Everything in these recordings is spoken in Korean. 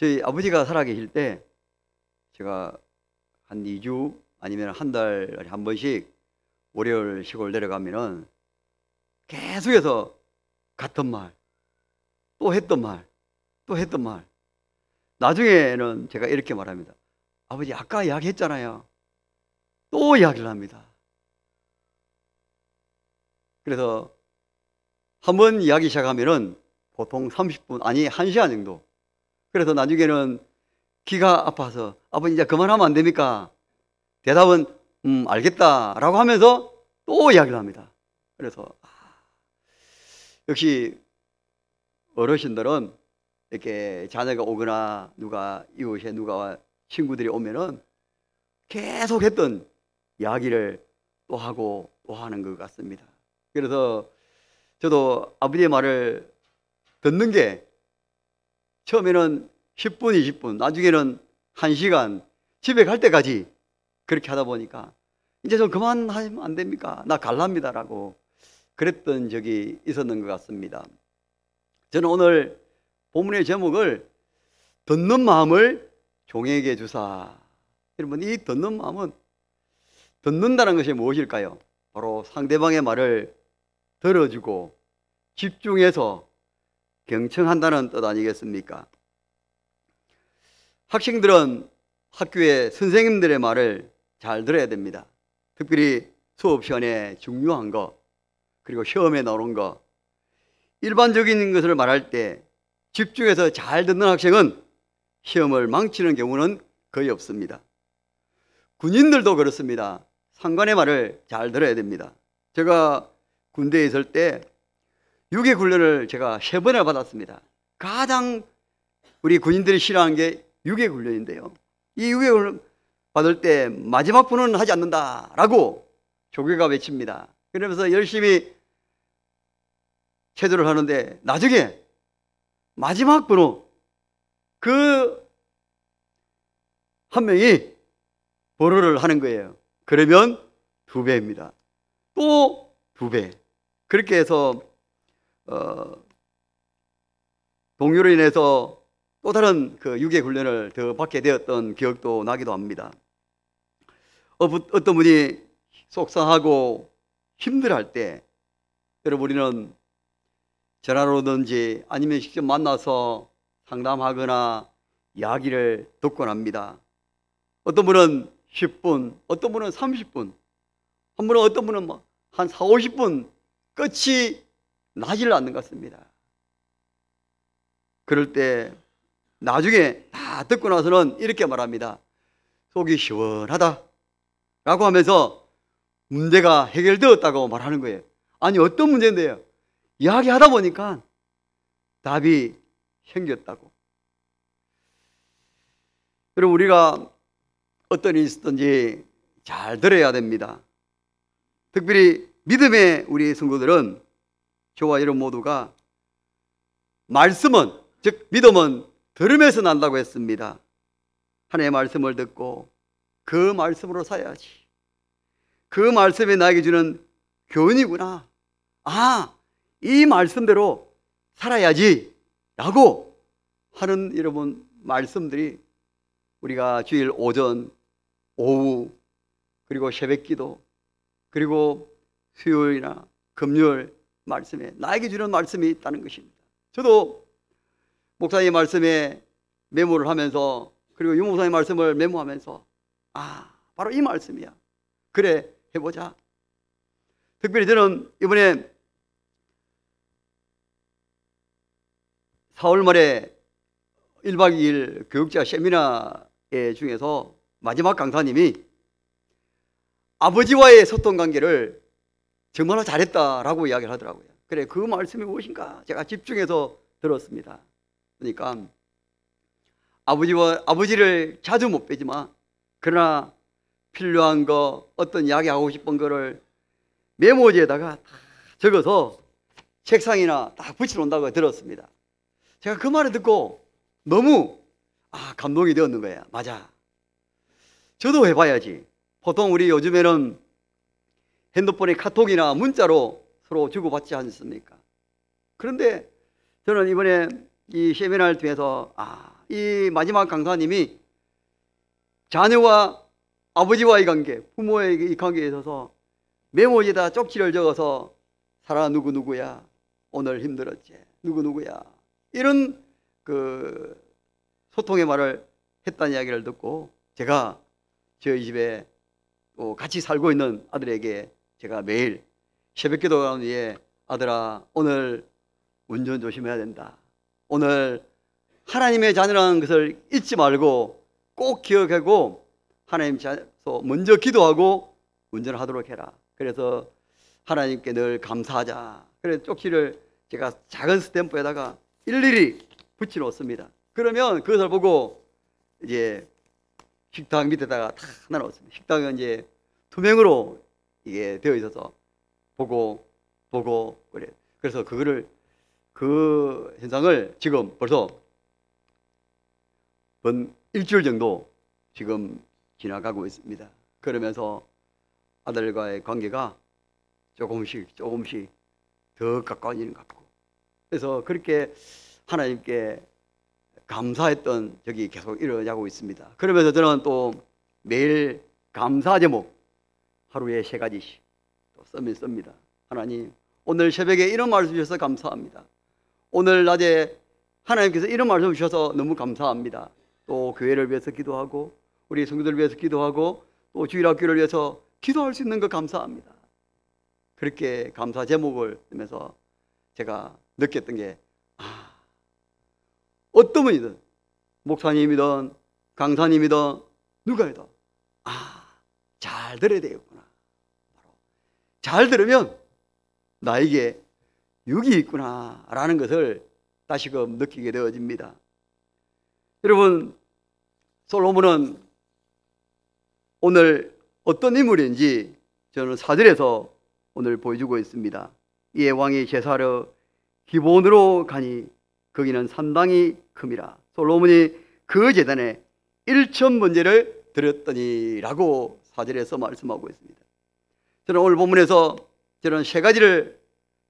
저희 아버지가 살아계실 때 제가 한 2주 아니면 한 달에 한 번씩 월요일 시골 내려가면은 계속해서 같은 말, 또 했던 말, 또 했던 말. 나중에는 제가 이렇게 말합니다. 아버지, 아까 이야기했잖아요. 또 이야기를 합니다. 그래서 한 번 이야기 시작하면은 보통 30분, 아니 1시간 정도. 그래서 나중에는 귀가 아파서 아버지 이제 그만하면 안 됩니까? 대답은 알겠다라고 하면서 또 이야기를 합니다. 그래서 역시 어르신들은 이렇게 자녀가 오거나 누가 이웃에 누가 친구들이 오면은 계속 했던 이야기를 또 하고 또 하는 것 같습니다. 그래서 저도 아버지의 말을 듣는 게 처음에는 10분, 20분, 나중에는 1시간, 집에 갈 때까지 그렇게 하다 보니까 이제 좀 그만하면 안 됩니까? 나 갈랍니다라고 그랬던 적이 있었는 것 같습니다. 저는 오늘 본문의 제목을 듣는 마음을 종에게 주사. 여러분, 이 듣는 마음은 듣는다는 것이 무엇일까요? 바로 상대방의 말을 들어주고 집중해서 경청한다는 뜻 아니겠습니까? 학생들은 학교의 선생님들의 말을 잘 들어야 됩니다. 특별히 수업 시간에 중요한 거, 그리고 시험에 나오는 거, 일반적인 것을 말할 때 집중해서 잘 듣는 학생은 시험을 망치는 경우는 거의 없습니다. 군인들도 그렇습니다. 상관의 말을 잘 들어야 됩니다. 제가 군대에 있을 때 유괴 훈련을 제가 3번을 받았습니다. 가장 우리 군인들이 싫어하는 게 유괴 훈련인데요. 이 유괴 훈련 받을 때 마지막 분은 하지 않는다라고 조교가 외칩니다. 그러면서 열심히 체조를 하는데 나중에 마지막 분은 그 한 명이 보루를 하는 거예요. 그러면 2배입니다. 또 2배. 그렇게 해서 동료로 인해서 또 다른 그 유괴 훈련을 더 받게 되었던 기억도 나기도 합니다. 어떤 분이 속상하고 힘들어할 때 여러분 우리는 전화로든지 아니면 직접 만나서 상담하거나 이야기를 듣곤 합니다. 어떤 분은 10분, 어떤 분은 30분, 어떤 분은 한 4, 50분 끝이 나질 않는 것 같습니다. 그럴 때 나중에 다 듣고 나서는 이렇게 말합니다. 속이 시원하다 라고 하면서 문제가 해결되었다고 말하는 거예요. 아니 어떤 문제인데요? 이야기하다 보니까 답이 생겼다고. 그럼 우리가 어떤 일이 있었든지 잘 들어야 됩니다. 특별히 믿음의 우리 성도들은 저와 여러분 모두가 말씀은, 즉 믿음은 들음에서 난다고 했습니다. 하나님의 말씀을 듣고 그 말씀으로 살아야지. 그 말씀이 나에게 주는 교훈이구나. 이 말씀대로 살아야지 라고 하는 여러분 말씀들이 우리가 주일 오전, 오후, 그리고 새벽기도, 그리고 수요일이나 금요일 말씀에 나에게 주는 말씀이 있다는 것입니다. 저도 목사님 말씀에 메모를 하면서, 그리고 유 목사님 말씀을 메모하면서 바로 이 말씀이야. 그래, 해보자. 특별히 저는 이번에 4월 말에 1박 2일 교육자 세미나회 중에서 마지막 강사님이 아버지와의 소통 관계를 정말로 잘했다라고 이야기를 하더라고요. 그래, 그 말씀이 무엇인가 제가 집중해서 들었습니다. 그러니까 아버지를 자주 못 뵈지만 그러나 필요한 거, 어떤 이야기하고 싶은 거를 메모지에다가 다 적어서 책상이나 딱 붙여놓는다고 들었습니다. 제가 그 말을 듣고 너무 감동이 되었는 거예요. 맞아, 저도 해봐야지. 보통 우리 요즘에는 핸드폰에 카톡이나 문자로 서로 주고받지 않습니까? 그런데 저는 이번에 이 세미나를 통해서 이 마지막 강사님이 자녀와 아버지와의 관계, 부모의 이 관계에 있어서 메모지에다 쪽지를 적어서 사라 누구누구야 오늘 힘들었지 누구누구야 이런 그 소통의 말을 했다는 이야기를 듣고 제가 저희 집에 또 같이 살고 있는 아들에게 제가 매일 새벽기도 가는 뒤에 아들아 오늘 운전 조심해야 된다. 오늘 하나님의 자녀라는 것을 잊지 말고 꼭 기억하고 하나님 자녀서 먼저 기도하고 운전을 하도록 해라. 그래서 하나님께 늘 감사하자. 그래서 쪽지를 제가 작은 스탬프에다가 일일이 붙여 놓습니다. 그러면 그것을 보고 이제 식탁 밑에다가 다 놔놓습니다. 식탁은 이제 투명으로 이게 되어 있어서 보고 그래. 그래서 그 현상을 지금 벌써 일주일 정도 지금 지나가고 있습니다. 그러면서 아들과의 관계가 조금씩 더 가까워지는 것 같고, 그래서 그렇게 하나님께 감사했던 적이 계속 일어나고 있습니다. 그러면서 저는 또 매일 감사 제목 하루에 3가지씩 또 씁니다. 하나님 오늘 새벽에 이런 말씀 주셔서 감사합니다. 오늘 낮에 하나님께서 이런 말씀 주셔서 너무 감사합니다. 또 교회를 위해서 기도하고 우리 성도들 위해서 기도하고 또 주일학교를 위해서 기도할 수 있는 것 감사합니다. 그렇게 감사 제목을 쓰면서 제가 느꼈던 게 어떤 분이든 목사님이든 강사님이든 누가이든 잘 들어야 되겠구나. 잘 들으면 나에게 육이 있구나 라는 것을 다시금 느끼게 되어집니다. 여러분, 솔로몬은 오늘 어떤 인물인지 저는 4절에서 오늘 보여주고 있습니다. 이에 왕이 제사하러 기본으로 가니 거기는 상당히 큼이라. 솔로몬이 그 제단에 1,000번제를 드렸더니 라고 4절에서 말씀하고 있습니다. 저는 오늘 본문에서 저는 3가지를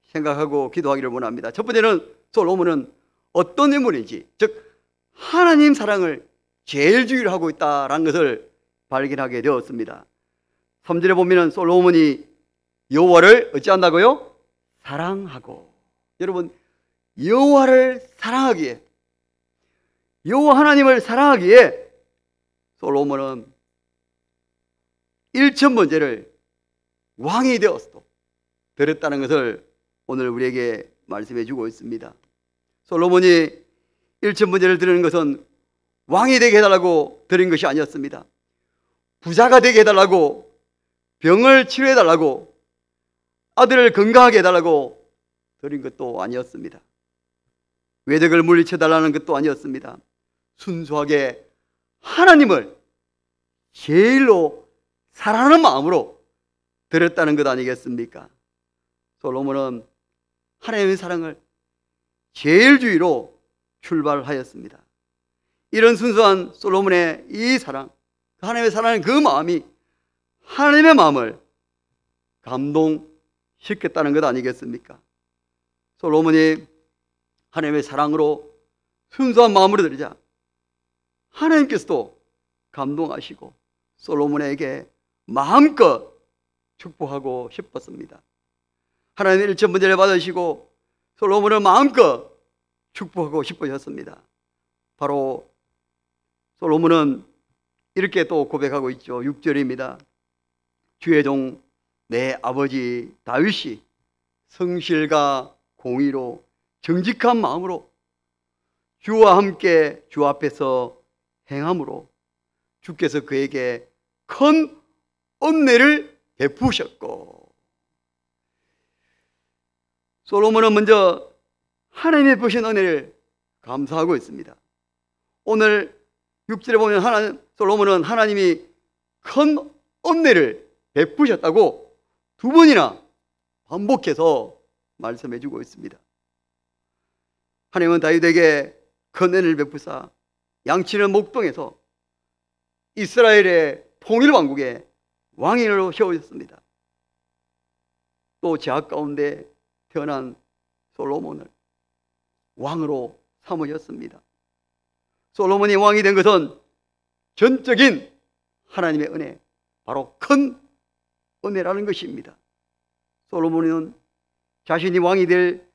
생각하고 기도하기를 원합니다. 첫 번째는 솔로몬은 어떤 인물인지, 즉 하나님 사랑을 제일 중요로 하고 있다는 것을 발견하게 되었습니다. 3절에 보면 솔로몬이 여호와를 어찌한다고요? 사랑하고. 여러분, 여호와를 사랑하기에, 여호와 하나님을 사랑하기에 솔로몬은 1,000번제를 왕이 되었어도 드렸다는 것을 오늘 우리에게 말씀해 주고 있습니다. 솔로몬이 1,000번제를 드리는 것은 왕이 되게 해달라고 드린 것이 아니었습니다. 부자가 되게 해달라고, 병을 치료해 달라고, 아들을 건강하게 해달라고 드린 것도 아니었습니다. 외적을 물리쳐 달라는 것도 아니었습니다. 순수하게 하나님을 제일로 사랑하는 마음으로 드렸다는 것 아니겠습니까? 솔로몬은 하나님의 사랑을 제일주의로 출발하였습니다. 이런 순수한 솔로몬의 이 사랑, 하나님의 사랑하는 그 마음이 하나님의 마음을 감동시켰다는 것 아니겠습니까? 솔로몬이 하나님의 사랑으로 순수한 마음으로 드리자 하나님께서도 감동하시고 솔로몬에게 마음껏 축복하고 싶었습니다. 하나님의 1,000번제를 받으시고 솔로몬을 마음껏 축복하고 싶으셨습니다. 바로 솔로몬은 이렇게 또 고백하고 있죠. 6절입니다. 주의 종 내 아버지 다윗이 성실과 공의로 정직한 마음으로 주와 함께 주 앞에서 행함으로 주께서 그에게 큰 은혜를 베푸셨고. 솔로몬은 먼저 하나님의 베푸신 은혜를 감사하고 있습니다. 오늘 6절에 보면 솔로몬은 하나님이 큰 은혜를 베푸셨다고 2번이나 반복해서 말씀해 주고 있습니다. 하나님은 다윗에게 큰 은혜를 베푸사 양치는 목동에서 이스라엘의 통일 왕국의 왕인으로 세우셨습니다. 또 제약 가운데 태어난 솔로몬을 왕으로 삼으셨습니다. 솔로몬이 왕이 된 것은 전적인 하나님의 은혜, 바로 큰 은혜라는 것입니다. 솔로몬은 자신이 왕이 될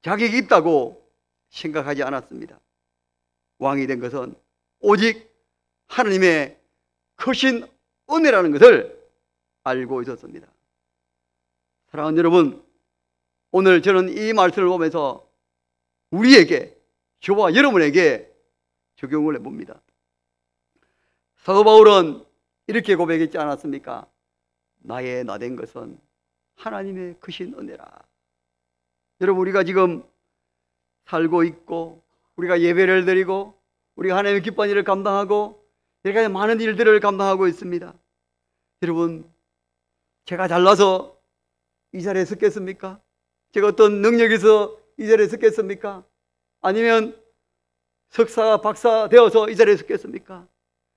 자격이 있다고 생각하지 않았습니다. 왕이 된 것은 오직 하나님의 크신 은혜라는 것을 알고 있었습니다. 사랑하는 여러분, 오늘 저는 이 말씀을 보면서 우리에게, 저와 여러분에게 적용을 해봅니다. 사도 바울은 이렇게 고백했지 않았습니까? 나의 나된 것은 하나님의 크신 은혜라. 여러분, 우리가 지금 살고 있고, 우리가 예배를 드리고, 우리가 하나님의 기쁜 일을 감당하고, 여러 가지 많은 일들을 감당하고 있습니다. 여러분, 제가 잘나서 이 자리에 섰겠습니까? 제가 어떤 능력이 있어 이 자리에 섰겠습니까? 아니면 석사, 박사 되어서 이 자리에 섰겠습니까?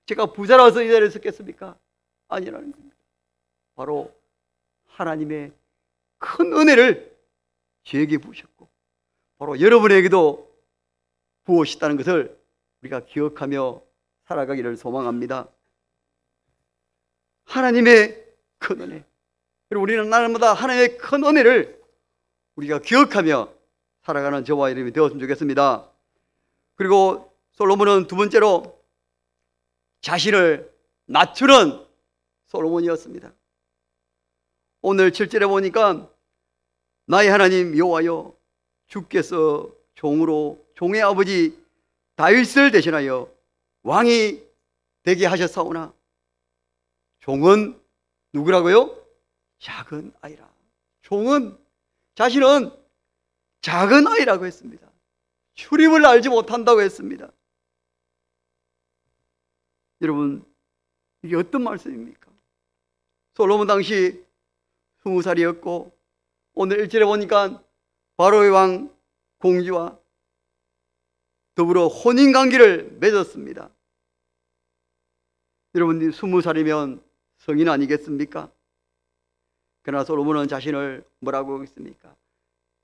제가 부자라서 이 자리에 섰겠습니까? 아니라는 겁니다. 바로 하나님의 큰 은혜를 저에게 부으셨고, 바로 여러분에게도 부으셨다는 것을 우리가 기억하며 살아가기를 소망합니다. 하나님의 큰 은혜. 그리고 우리는 날마다 하나님의 큰 은혜를 우리가 기억하며 살아가는 저와 여러분이 되었으면 좋겠습니다. 그리고 솔로몬은 두 번째로 자신을 낮추는 솔로몬이었습니다. 오늘 7절에 보니까 나의 하나님 여호와여, 주께서 종으로 종의 아버지 다윗을 대신하여 왕이 되게 하셨사오나 종은 누구라고요? 작은 아이라. 종은, 자신은 작은 아이라고 했습니다. 출입을 알지 못한다고 했습니다. 여러분, 이게 어떤 말씀입니까? 솔로몬 당시 20살이었고 오늘 1절에 보니까 바로의 왕 공주와 더불어 혼인관계를 맺었습니다. 여러분, 20살이면 성인 아니겠습니까? 그러나 솔로몬은 자신을 뭐라고 했습니까?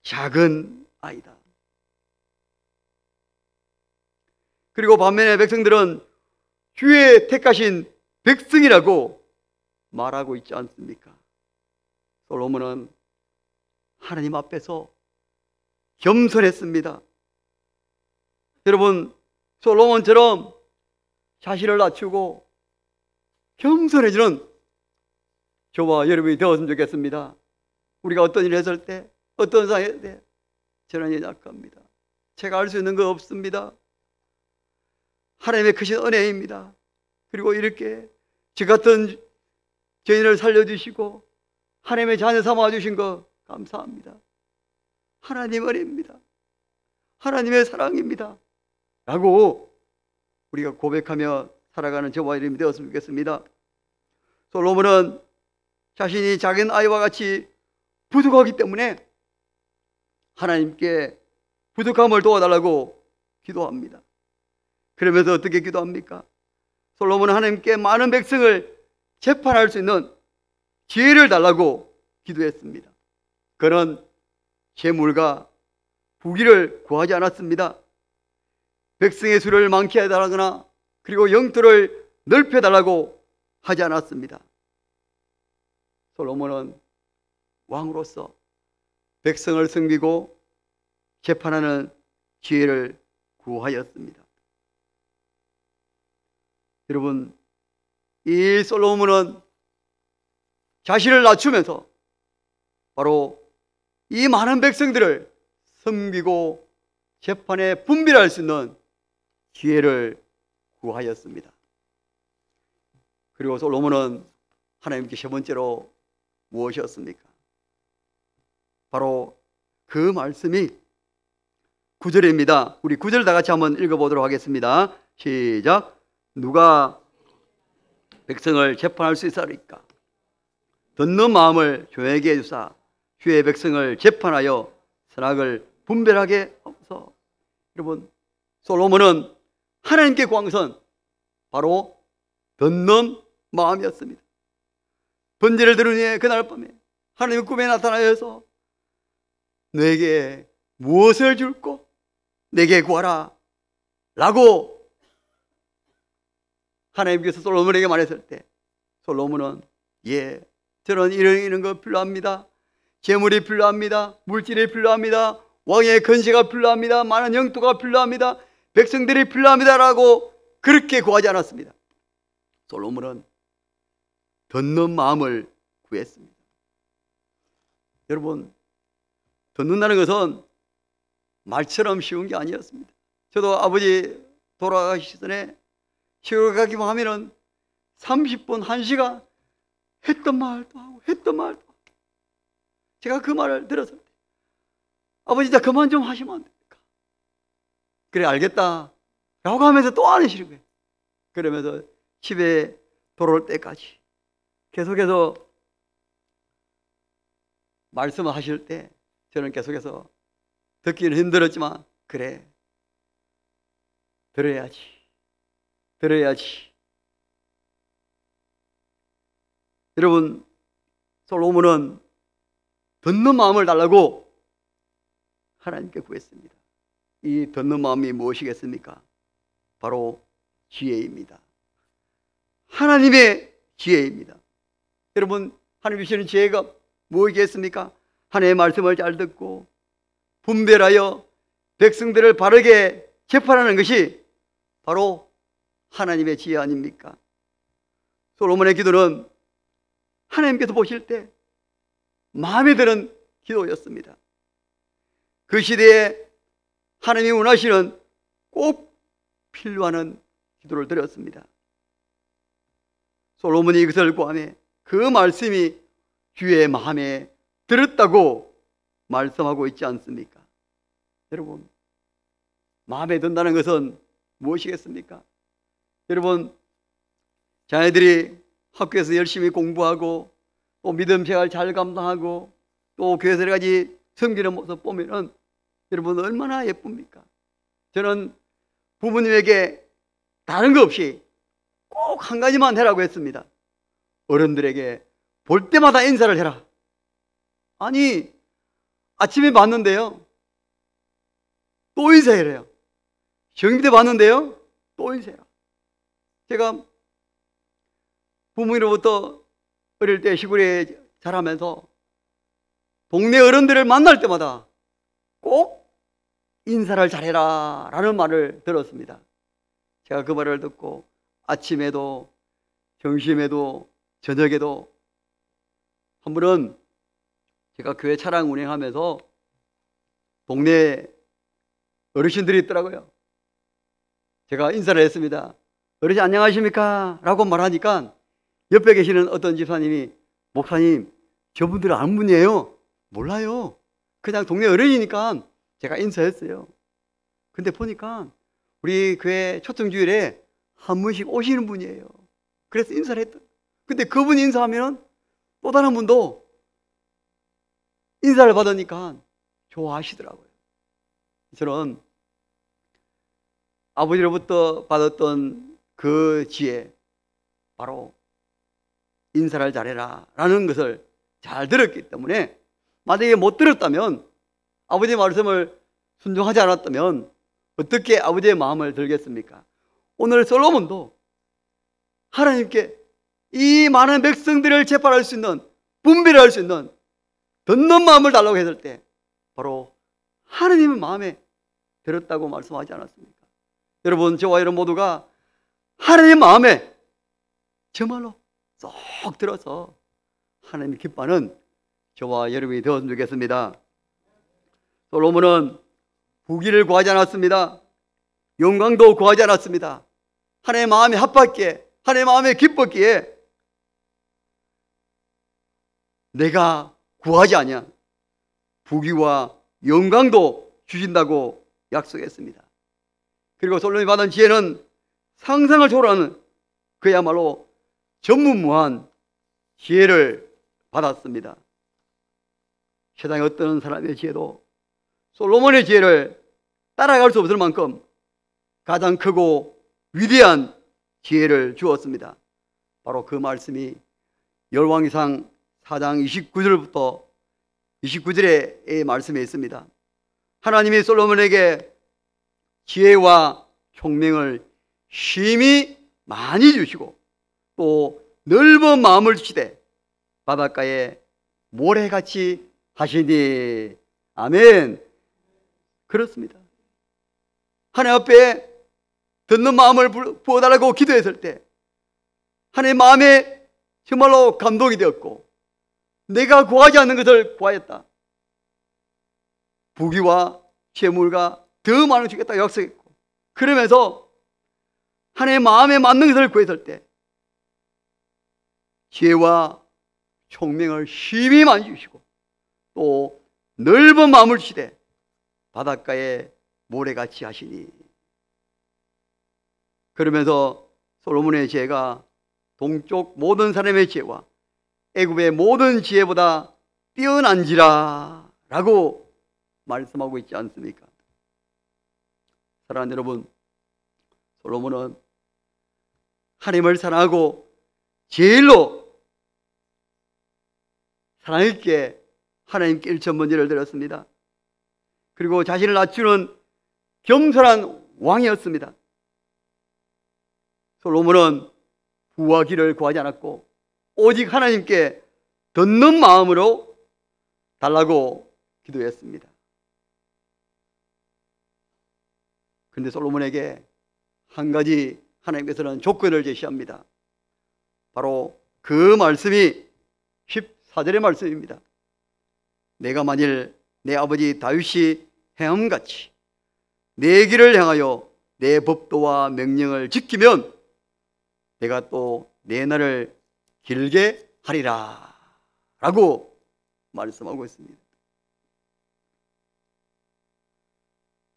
작은 아이다. 그리고 반면에 백성들은 주의 택하신 백성이라고 말하고 있지 않습니까? 솔로몬은 하나님 앞에서 겸손했습니다. 여러분, 솔로몬처럼 자신을 낮추고 겸손해지는 저와 여러분이 되었으면 좋겠습니다. 우리가 어떤 일을 했을 때, 어떤 상황일 때 저는 연약합니다. 제가 할 수 있는 거 없습니다. 하나님의 크신 은혜입니다. 그리고 이렇게 저 같은 죄인을 살려주시고 하나님의 자녀 삼아주신 거 감사합니다. 하나님 은혜입니다. 하나님의 사랑입니다. 라고 우리가 고백하며 살아가는 저와 여러분이 되었으면 좋겠습니다. 솔로몬은 자신이 작은 아이와 같이 부족하기 때문에 하나님께 부족함을 도와달라고 기도합니다. 그러면서 어떻게 기도합니까? 솔로몬은 하나님께 많은 백성을 재판할 수 있는 지혜를 달라고 기도했습니다. 그는 재물과 부귀를 구하지 않았습니다. 백성의 수를 많게 해달라거나 그리고 영토를 넓혀달라고 하지 않았습니다. 솔로몬은 왕으로서 백성을 섬기고 재판하는 지혜를 구하였습니다. 여러분, 이 솔로몬은 자신을 낮추면서 바로 이 많은 백성들을 섬기고 재판에 분별할 수 있는 기회를 구하였습니다. 그리고 솔로몬은 하나님께 세 번째로 무엇이었습니까? 바로 그 말씀이 9절입니다. 우리 9절 다 같이 한번 읽어보도록 하겠습니다. 시작. 누가 백성을 재판할 수 있사리까? 듣는 마음을 조용하게 해주사 주의 백성을 재판하여 선악을 분별하게 하소서. 여러분, 솔로몬은 하나님께 구한 것은 바로 듣는 마음이었습니다. 번제를 드린 후에 그날 밤에 하나님의 꿈에 나타나셔서 너에게 무엇을 줄고 내게 구하라 라고 하나님께서 솔로몬에게 말했을 때 솔로몬은 예, 저는 이런 거 필요합니다. 재물이 필요합니다. 물질이 필요합니다. 왕의 건세가 필요합니다. 많은 영토가 필요합니다. 백성들이 필요합니다라고 그렇게 구하지 않았습니다. 솔로몬은 듣는 마음을 구했습니다. 여러분, 듣는다는 것은 말처럼 쉬운 게 아니었습니다. 저도 아버지 돌아가시기 전에 시골 가기만 하면은 30분, 1시간 했던 말도 하고 제가 그 말을 들었을 때 아버지 자 그만 좀 하시면 안 됩니까? 그래 알겠다 라고 하면서 또 안 하시는 거예요. 그러면서 집에 돌아올 때까지 계속해서 말씀을 하실 때 저는 계속해서 듣기는 힘들었지만 그래 들어야지 여러분, 솔로몬은 듣는 마음을 달라고 하나님께 구했습니다. 이 듣는 마음이 무엇이겠습니까? 바로 지혜입니다. 하나님의 지혜입니다. 여러분, 하나님 주시는 지혜가 무엇이겠습니까? 하나님의 말씀을 잘 듣고 분별하여 백성들을 바르게 재판하는 것이 바로 하나님의 지혜 아닙니까? 솔로몬의 기도는 하나님께서 보실 때 마음에 드는 기도였습니다. 그 시대에 하나님이 원하시는 꼭 필요한 기도를 드렸습니다. 솔로몬이 이것을 구하며 그 말씀이 주의 마음에 들었다고 말씀하고 있지 않습니까? 여러분, 마음에 든다는 것은 무엇이겠습니까? 여러분, 자녀들이 학교에서 열심히 공부하고 또 믿음 생활 잘 감당하고 또 교회에서 여러 가지 섬기는 모습 보면은 여러분 얼마나 예쁩니까? 저는 부모님에게 다른 거 없이 꼭 한 가지만 해라고 했습니다. 어른들에게 볼 때마다 인사를 해라. 아니, 아침에 봤는데요 또 인사해래요. 저녁 때 봤는데요 또 인사해라. 제가 부모님으로부터 어릴 때 시골에 자라면서 동네 어른들을 만날 때마다 꼭 인사를 잘해라 라는 말을 들었습니다. 제가 그 말을 듣고 아침에도 점심에도 저녁에도 한 번은 제가 교회 차량 운행하면서 동네 어르신들이 있더라고요. 제가 인사를 했습니다. 어르신 안녕하십니까? 라고 말하니까 옆에 계시는 어떤 집사님이 목사님 저분들은 아는 분이에요. 몰라요. 그냥 동네 어른이니까 제가 인사했어요. 근데 보니까 우리 교회 초청주일에 한 번씩 오시는 분이에요. 그래서 인사를 했다. 근데 그분이 인사하면 또 다른 분도 인사를 받으니까 좋아하시더라고요. 저는 아버지로부터 받았던 그 지혜, 바로 인사를 잘해라 라는 것을 잘 들었기 때문에 만약에 못 들었다면, 아버지의 말씀을 순종하지 않았다면 어떻게 아버지의 마음을 들겠습니까? 오늘 솔로몬도 하나님께 이 많은 백성들을 재판할 수 있는, 분별할 수 있는 듣는 마음을 달라고 했을 때 바로 하나님의 마음에 들었다고 말씀하지 않았습니까? 여러분, 저와 여러분 모두가 하나님의 마음에 정말로 쏙 들어서 하나님이 기뻐하는 저와 여러분이 되었으면 좋겠습니다. 솔로몬은 부귀를 구하지 않았습니다. 영광도 구하지 않았습니다. 하나님의 마음에 합했기에, 하나님의 마음에 기뻤기에 내가 구하지 아니한 부귀와 영광도 주신다고 약속했습니다. 그리고 솔로몬이 받은 지혜는 상상을 초월하는 그야말로 전무후무한 지혜를 받았습니다. 세상에 어떤 사람의 지혜도 솔로몬의 지혜를 따라갈 수 없을 만큼 가장 크고 위대한 지혜를 주었습니다. 바로 그 말씀이 열왕기상 4장 29절부터 29절의 말씀에 있습니다. 하나님이 솔로몬에게 지혜와 총명을 심히 많이 주시고 또 넓은 마음을 주시되 바닷가에 모래같이 하시니. 아멘. 그렇습니다. 하나님 앞에 듣는 마음을 부어달라고 기도했을 때 하나님 마음에 정말로 감동이 되었고, 내가 구하지 않는 것을 구하였다. 부귀와 재물과 더 많은 주겠다 약속했고, 그러면서 하나님의 마음에 맞는 것을 구했을 때 지혜와 총명을 심히 많이 주시고 또 넓은 마음을 주시되 바닷가에 모래같이 하시니. 그러면서 솔로몬의 지혜가 동쪽 모든 사람의 지혜와 애굽의 모든 지혜보다 뛰어난지라 라고 말씀하고 있지 않습니까? 사랑하는 여러분, 솔로몬은 하나님을 사랑하고 제일로 사랑 있게 하나님께 일천번제를 드렸습니다. 그리고 자신을 낮추는 겸손한 왕이었습니다. 솔로몬은 부와 기를 구하지 않았고 오직 하나님께 듣는 마음으로 달라고 기도했습니다. 그런데 솔로몬에게 한 가지 하나님께서는 조건을 제시합니다. 바로 그 말씀이 14절의 말씀입니다. 내가 만일 내 아버지 다윗이 행함같이 내 길을 행하여 내 법도와 명령을 지키면 내가 또 내 날을 길게 하리라 라고 말씀하고 있습니다.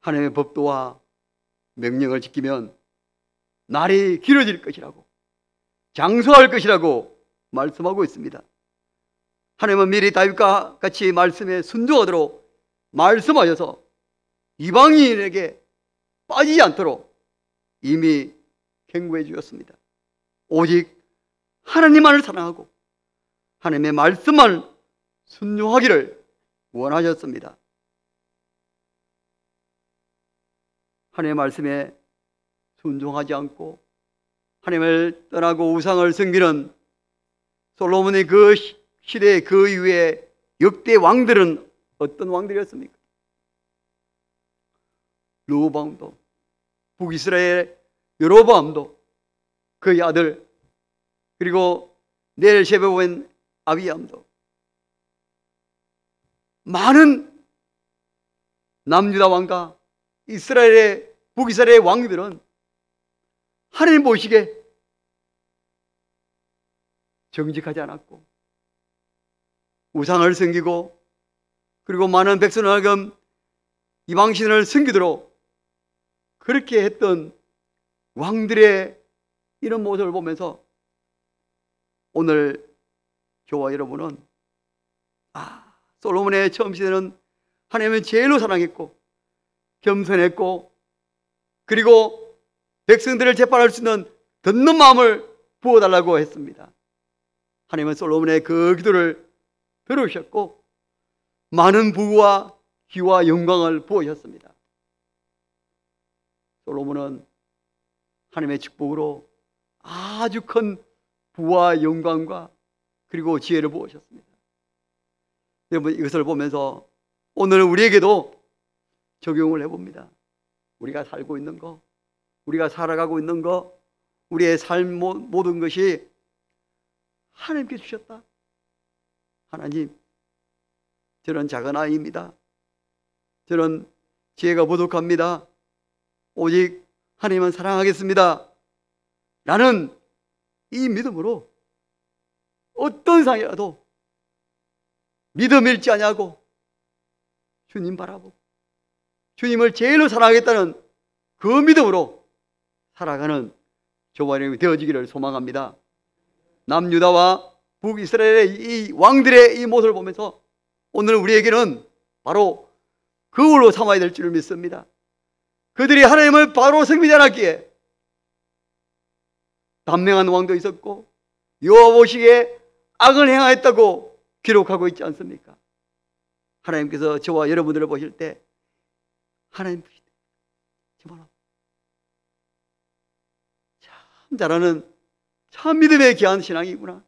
하나님의 법도와 명령을 지키면 날이 길어질 것이라고, 장수할 것이라고 말씀하고 있습니다. 하나님은 미리 다윗과 같이 말씀에 순종하도록 말씀하셔서 이방인에게 빠지지 않도록 이미 경고해 주셨습니다. 오직 하나님만을 사랑하고 하나님의 말씀만 순종하기를 원하셨습니다. 하나님의 말씀에 순종하지 않고 하나님을 떠나고 우상을 섬기는 솔로몬의 그 시대의 그 이후에 역대 왕들은 어떤 왕들이었습니까? 르호보암도, 북이스라엘 여로보암도, 그의 아들, 그리고 내일 셰베보인 아비암도, 많은 남유다 왕과 이스라엘의 북이스라엘의 왕들은 하나님 보시기에 정직하지 않았고 우상을 섬기고, 그리고 많은 백성을 하여금 이방신을 섬기도록 그렇게 했던 왕들의 이런 모습을 보면서 오늘 저와 여러분은 솔로몬의 처음 시대는 하나님을 제일로 사랑했고 겸손했고, 그리고 백성들을 재판할 수 있는 듣는 마음을 부어달라고 했습니다. 하나님은 솔로몬의 그 기도를 들으셨고 많은 부와 기와 영광을 부으셨습니다. 솔로몬은 하나님의 축복으로 아주 큰 부와 영광과 그리고 지혜를 부으셨습니다. 여러분, 이것을 보면서 오늘 우리에게도 적용을 해봅니다. 우리가 살고 있는 거, 우리가 살아가고 있는 거, 우리의 삶 모든 것이 하나님께 주셨다. 하나님, 저는 작은 아이입니다. 저는 지혜가 부족합니다. 오직 하나님은 사랑하겠습니다. 라는 이 믿음으로 어떤 상이라도 믿음 잃지 아니하고 주님 바라보고 주님을 제일로 사랑하겠다는 그 믿음으로 살아가는 저와 여러분이 되어지기를 소망합니다. 남유다와 북이스라엘의 이 왕들의 이 모습을 보면서 오늘 우리에게는 바로 거울로 삼아야 될 줄을 믿습니다. 그들이 하나님을 바로 섬기지 않았기에 단명한 왕도 있었고 여호와 보시기에 악을 행하였다고 기록하고 있지 않습니까? 하나님께서 저와 여러분들을 보실 때 하나님 보실 때 정말 참 잘하는, 참 믿음의 귀한 신앙이구나,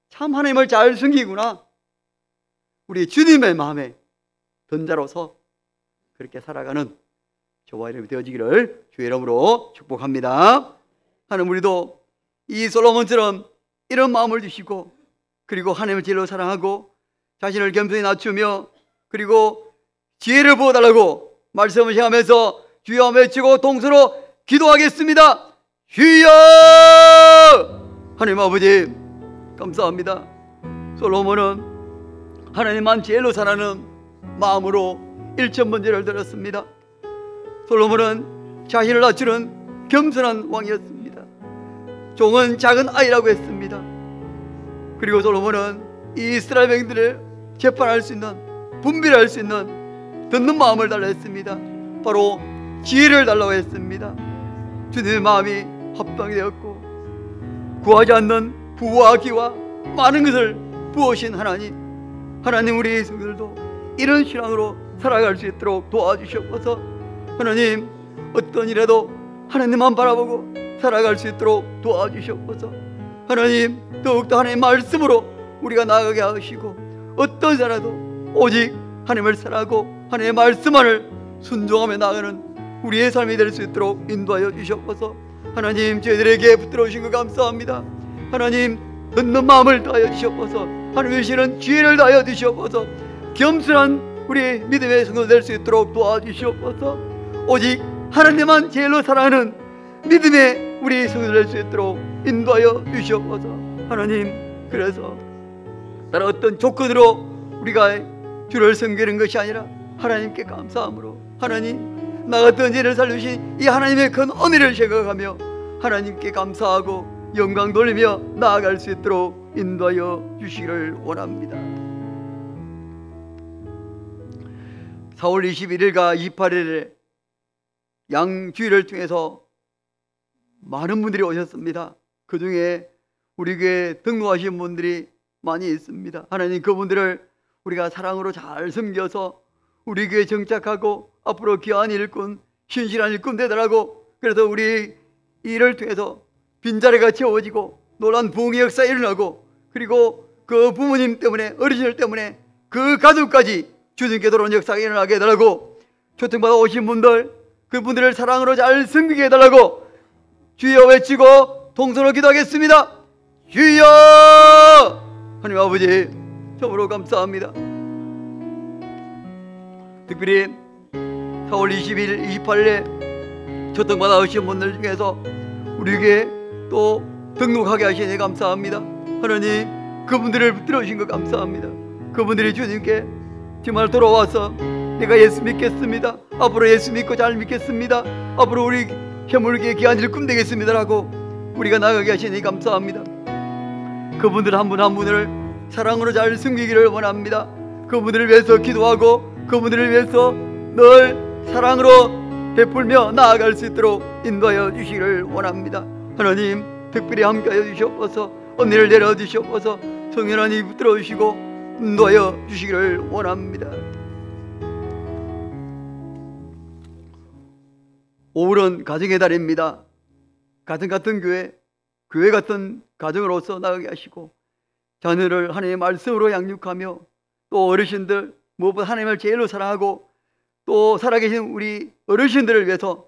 참 하나님을 잘 섬기구나, 우리 주님의 마음에 든자로서 그렇게 살아가는 저와 여러분이 되어지기를 주의 이름으로 축복합니다. 하나님, 우리도 이 솔로몬처럼 이런 마음을 주시고, 그리고 하나님을 진리로 사랑하고 자신을 겸손히 낮추며, 그리고 지혜를 부어달라고 말씀을 시행하면서 주여 외치고 동서로 기도하겠습니다. 주여! 하나님 아버지 감사합니다. 솔로몬은 하나님만 제일로 사랑하는 마음으로 1,000번제를 드렸습니다. 솔로몬은 자신을 낮추는 겸손한 왕이었습니다. 종은 작은 아이라고 했습니다. 그리고 솔로몬은 이 이스라엘 백성들을 재판할 수 있는, 분별할 수 있는 듣는 마음을 달라 했습니다. 바로 지혜를 달라고 했습니다. 주님의 마음이 합당이 되었고, 구하지 않는 부와 기와 많은 것을 부으신 하나님, 하나님 우리 성도들도 이런 신앙으로 살아갈 수 있도록 도와주시옵소서. 하나님, 어떤 일에도 하나님만 바라보고 살아갈 수 있도록 도와주시옵소서. 하나님, 더욱더 하나님의 말씀으로 우리가 나아가게 하시고, 어떤 사람도 오직 하나님을 사랑하고 하나님의 말씀만을 순종하며 나아가는 우리의 삶이 될 수 있도록 인도하여 주시옵소서. 하나님, 저희들에게 붙들어 주신 것 감사합니다. 하나님, 듣는 마음을 다하여 주시옵소서. 하나님 주시는 지혜를 다하여 주시옵소서. 겸손한 우리 믿음의 성도 될 수 있도록 도와주시옵소서. 오직 하나님만 제일로 사랑하는 믿음의 우리 성도 될 수 있도록 인도하여 주시옵소서. 하나님, 그래서 다른 어떤 조건으로 우리가 주를 섬기는 것이 아니라 하나님께 감사함으로, 하나님 나 같은 죄를 살리신 이 하나님의 큰 은혜를 생각하며 하나님께 감사하고 영광 돌리며 나아갈 수 있도록 인도하여 주시기를 원합니다. 4월 21일과 28일에 양주일을 통해서 많은 분들이 오셨습니다. 그 중에 우리 교회에 등록하신 분들이 많이 있습니다. 하나님, 그분들을 우리가 사랑으로 잘 섬겨서 우리 교회에 정착하고 앞으로 귀한 일꾼, 신실한 일꾼 되더라고. 그래서 우리 일을 통해서 빈자리가 채워지고 놀란 부흥의 역사가 일어나고, 그리고 그 부모님 때문에, 어르신들 때문에 그 가족까지 주님께 돌아오는 역사가 일어나게 해달라고, 초청받아 오신 분들, 그분들을 사랑으로 잘 섬기게 해달라고 주여 외치고 동서로 기도하겠습니다. 주여! 하나님 아버지, 참으로 감사합니다. 특별히 4월 20일, 28일에 초청받아 오신 분들 중에서 우리에게 또 등록하게 하시니 감사합니다. 하나님, 그분들을 붙들어 주신 것 감사합니다. 그분들이 주님께 정말 돌아와서 내가 예수 믿겠습니다, 앞으로 예수 믿고 잘 믿겠습니다, 앞으로 우리 해물기에 귀한 일꾼 되겠습니다라고 우리가 나가게 하시니 감사합니다. 그분들 한 분 한 분을 사랑으로 잘 섬기기를 원합니다. 그분들을 위해서 기도하고 그분들을 위해서 늘 사랑으로 베풀며 나아갈 수 있도록 인도하여 주시기를 원합니다. 하나님, 특별히 함께하여 주시옵소서. 은혜를 내려 주시옵소서. 성령 하나님 붙들어 주시고 인도하여 주시기를 원합니다. 5월은 가정의 달입니다. 가정 같은 교회, 교회 같은 가정으로서 나가게 하시고, 자녀를 하나님의 말씀으로 양육하며, 또 어르신들 무엇보다 하나님을 제일로 사랑하고 또 살아계신 우리 어르신들을 위해서,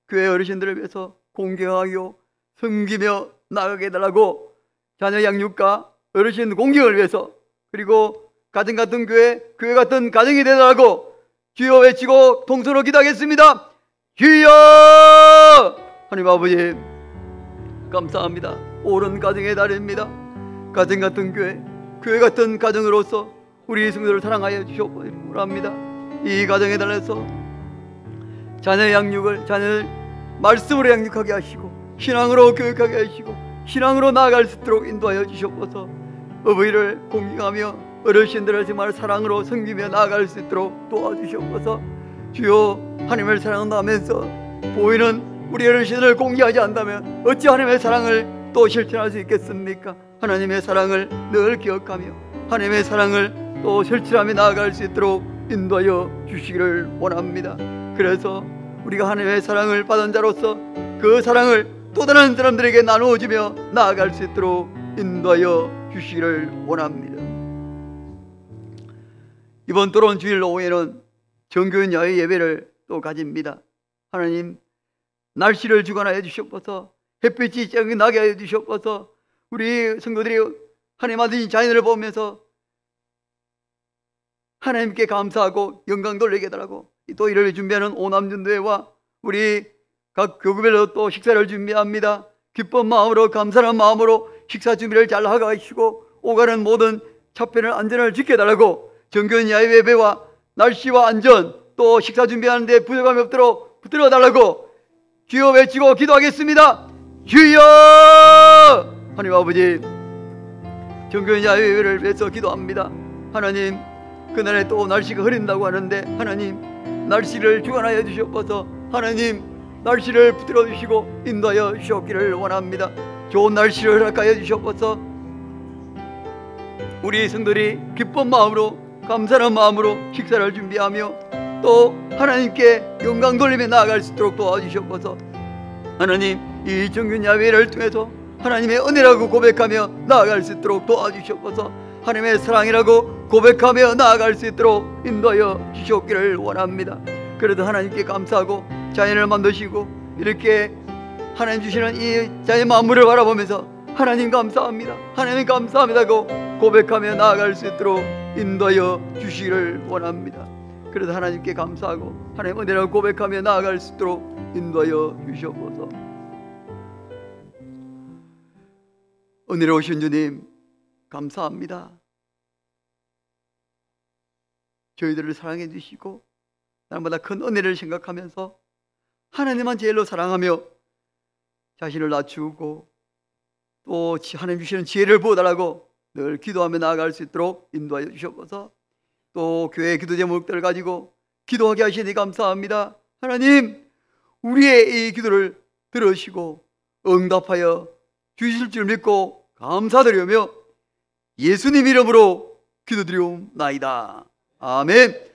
교회 어르신들을 위해서 공경하고 섬기며 나가게 해달라고, 자녀 양육과 어르신 공경을 위해서, 그리고 가정 같은 교회, 교회 같은 가정이 되달라고 주여 외치고 동서로 기도하겠습니다. 주여! 하나님 아버지 감사합니다. 옳은 가정의 달입니다. 가정 같은 교회, 교회 같은 가정으로서 우리 성도를 사랑하여 주시옵소서. 합니다. 이 가정의 달에서 자녀 양육을, 자녀를 말씀으로 양육하게 하시고 신앙으로 교육하게 하시고 신앙으로 나아갈 수 있도록 인도하여 주시옵소서. 어버이를 공경하며 어르신들을 정말 사랑으로 섬기며 나아갈 수 있도록 도와주시옵소서. 주여, 하나님을 사랑한다면서 보이는 우리 어르신을 공경하지 않다면 어찌 하나님의 사랑을 또 실천할 수 있겠습니까? 하나님의 사랑을 늘 기억하며 하나님의 사랑을 또 실천하며 나아갈 수 있도록 인도하여 주시기를 원합니다. 그래서 우리가 하나님의 사랑을 받은 자로서 그 사랑을 또 다른 사람들에게 나누어주며 나아갈 수 있도록 인도하여 주시기를 원합니다. 이번 돌아온 주일 오후에는 정교인 야외 예배를 또 가집니다. 하나님, 날씨를 주관하여 주시옵소서. 햇빛이 쨍 나게 하여 주시옵소서. 우리 성도들이 하나님 아드님 자연을 보면서 하나님께 감사하고 영광 돌리게 해달라고, 또 이를 준비하는 오남전도회와 우리 각 교구별로 또 식사를 준비합니다. 기쁜 마음으로 감사한 마음으로 식사 준비를 잘 하게 하시고 오가는 모든 차편을 안전을 지켜달라고, 정교인 야외 예배와 날씨와 안전 또 식사 준비하는데 부족함이 없도록 붙들어 달라고 주여 외치고 기도하겠습니다. 주여! 하나님 아버지, 정교인 야외 예배를 위해서 기도합니다. 하나님, 그날에 또 날씨가 흐린다고 하는데 하나님, 날씨를 주관하여 주시옵소서. 하나님, 날씨를 붙들어 주시고 인도하여 주시옵기를 원합니다. 좋은 날씨를 허락하여 주시옵소서. 우리 성들이 기쁜 마음으로 감사한 마음으로 식사를 준비하며 또 하나님께 영광 돌리며 나아갈 수 있도록 도와주시옵소서. 하나님, 이 정균 야외를 통해서 하나님의 은혜라고 고백하며 나아갈 수 있도록 도와주시옵소서. 하나님의 사랑이라고 고백하며 나아갈 수 있도록 인도하여 주시옵기를 원합니다. 그래도 하나님께 감사하고 자연을 만드시고 이렇게 하나님 주시는 이 자연 만물을 바라보면서 하나님 감사합니다, 하나님 감사합니다고 고백하며 나아갈 수 있도록 인도하여 주시기를 원합니다. 그래도 하나님께 감사하고 하나님 은혜라고 고백하며 나아갈 수 있도록 인도하여 주시옵소서. 은혜로우신 주님 감사합니다. 저희들을 사랑해 주시고 날마다 큰 은혜를 생각하면서 하나님만 제일로 사랑하며 자신을 낮추고 또 하나님 주시는 지혜를 부어달라고 늘 기도하며 나아갈 수 있도록 인도하여 주시옵소서. 또 교회 기도 제목들을 가지고 기도하게 하시니 감사합니다. 하나님, 우리의 이 기도를 들으시고 응답하여 주실 줄 믿고 감사드리며 예수님 이름으로 기도드리옵나이다. 아멘.